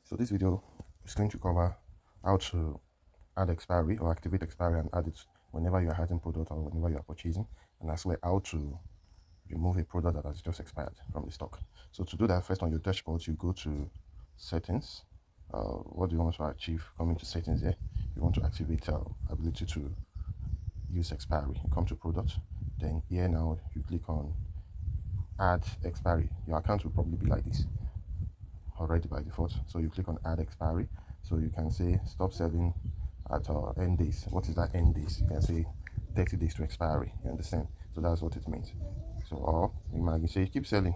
So this video is going to cover how to add expiry or activate expiry and add it whenever you are adding product or whenever you are purchasing, and as well how to remove a product that has just expired from the stock. So to do that, first on your dashboard, you go to settings. What do you want to achieve? Coming to settings here, you want to activate ability to use expiry. You come to product, then here now you click on add expiry. Your account will probably be like this already by default, so you click on add expiry. So you can say stop selling at end days. What is that end days? You can say 30 days to expiry. You understand? So that's what it means. So, or you might say keep selling,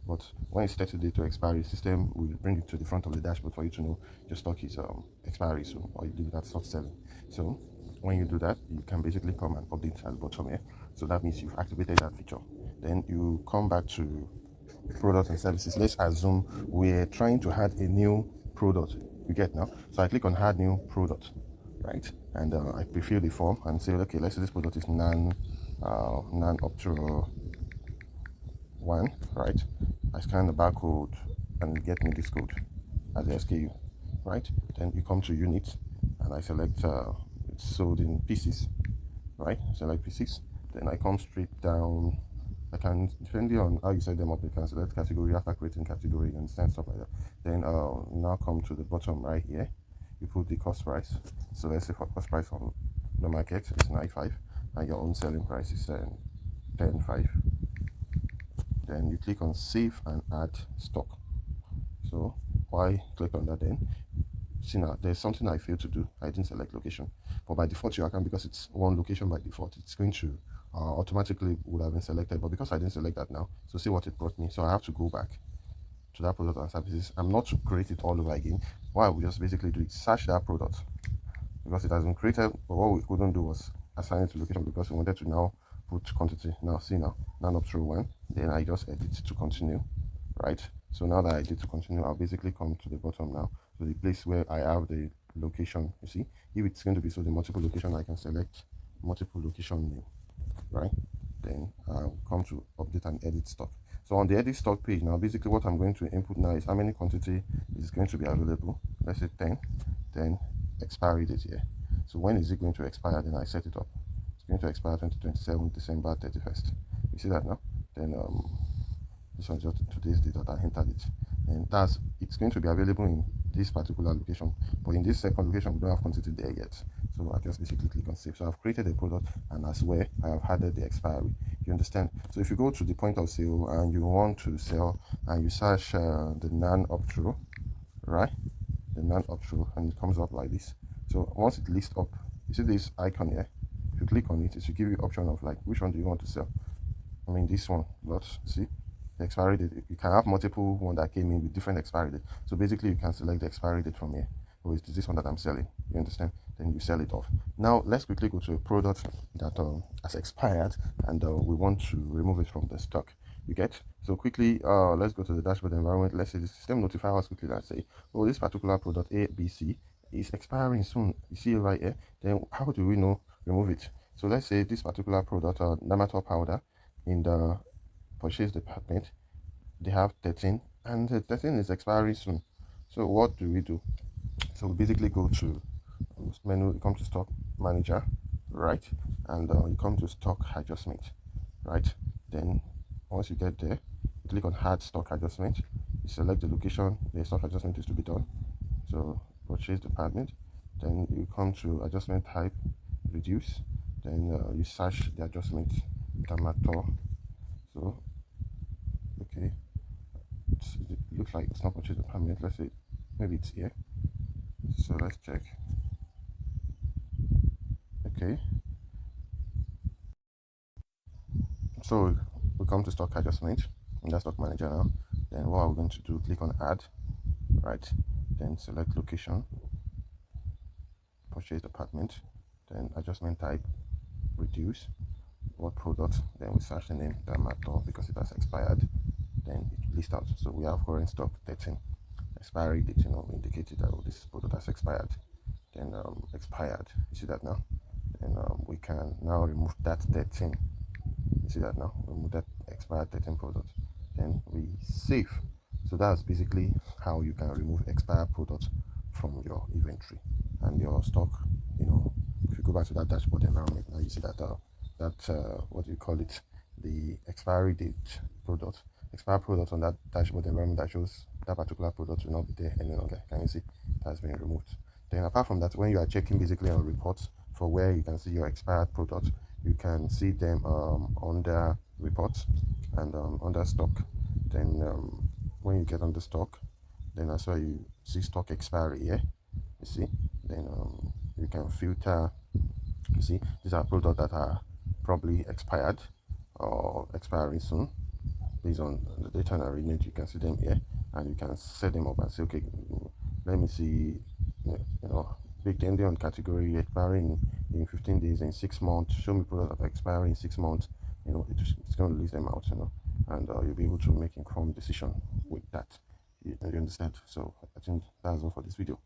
but when it's 30 days to expiry, system will bring it to the front of the dashboard for you to know your stock is expiry soon, or you leave that stop selling. So when you do that, you can basically come and update at the bottom here. So that means you've activated that feature. Then you come back to products and services. Let's assume we're trying to add a new product. You get now? So I click on add new product, right? And I prefill the form and say, okay, let's say this product is non up to one, right? I scan the barcode and get me this code as the SKU, right? Then you come to units and I select it's sold in pieces, right? Select pieces. Then I come straight down. I can, depending on how you set them up, you can select category after creating category and stuff like that. Then now come to the bottom right here. You put the cost price. So let's say for cost price on the market is 95 and your own selling price is 10.5. Then you click on save and add stock. So why click on that then? See now, there's something I failed to do. I didn't select location, but by default your account, because it's one location by default, it's going to automatically would have been selected. But because I didn't select that now, so see what it brought me. So I have to go back to that product and services. I'm not to create it all over again. What I would just basically do is search that product because it has been created. But what we couldn't do was assign it to location because we wanted to now put quantity. Now see now, none up through one. Then I just edit to continue, right? So now that I did to continue, I'll basically come to the bottom now. So the place where I have the location, you see, if it's going to be so the multiple location, I can select multiple location name, right? Then I'll come to update and edit stock. So on the edit stock page now, basically what I'm going to input now is how many quantity is going to be available. Let's say 10. Then expiry date here. So when is it going to expire? Then I set it up. It's going to expire 2027 December 31st. You see that now? Then this one just today's date that I entered it, and that's it's going to be available in this particular location, but in this second location we don't have quantity there yet. So I just basically click on save. So I've created a product and as well I have added the expiry. You understand? So if you go to the point of sale and you want to sell and you search the non up through, right? The non up through, and it comes up like this. So once it lists up, you see this icon here. If you click on it, it will give you option of like which one do you want to sell. I mean this one, but see the expiry date. You can have multiple one that came in with different expiry date. So basically you can select the expiry date from here. Oh, it's this one that I'm selling. You understand? Then you sell it off. Now let's quickly go to a product that has expired and we want to remove it from the stock. You get? So quickly let's go to the dashboard environment. Let's say the system notify us quickly. Let's say, oh, this particular product ABC is expiring soon. You see it right here. Then how do we know remove it? So let's say this particular product Namator powder in the purchase department, they have 13 and the 13 is expiring soon. So what do we do? So we basically go to menu, you come to stock manager, right? And you come to stock adjustment, right? Then once you get there, you click on add stock adjustment. You select the location the stock adjustment is to be done. So purchase department. Then you come to adjustment type, reduce. Then you search the adjustment Damator. So okay, it looks like it's not purchase department. Let's say maybe it's here. So let's check. Okay, so we come to stock adjustment in that stock manager now. Then what are we going to do? Click on add, right? Then select location, purchase department, then adjustment type, reduce, what product, then we search the name Damator because it has expired, then it lists out. So we have current stock 13, expiry date, indicated that this product has expired. Then expired, you see that now. And we can now remove that 13. You see that now, remove that expired 13 product. Then we save. So that's basically how you can remove expired products from your inventory and your stock. You know, if you go back to that dashboard environment, now you see that what do you call it, the expiry date product, expired product on that dashboard environment that shows that particular product will not be there any longer. Can you see it has been removed? Then apart from that, when you are checking basically on reports for where you can see your expired product, you can see them under reports and under stock. Then when you get on the stock, then that's why you see stock expiry here. You see, then you can filter. You see, these are products that are probably expired or expiring soon. Based on the data and arrangement, you can see them here, and you can set them up and say, okay, let me see, you know, big ending on category expiring in 15 days, in 6 months. Show me products that are expiring in 6 months. You know, it's going to list them out. You know, and you'll be able to make informed decision with that. You understand? So I think that's all for this video.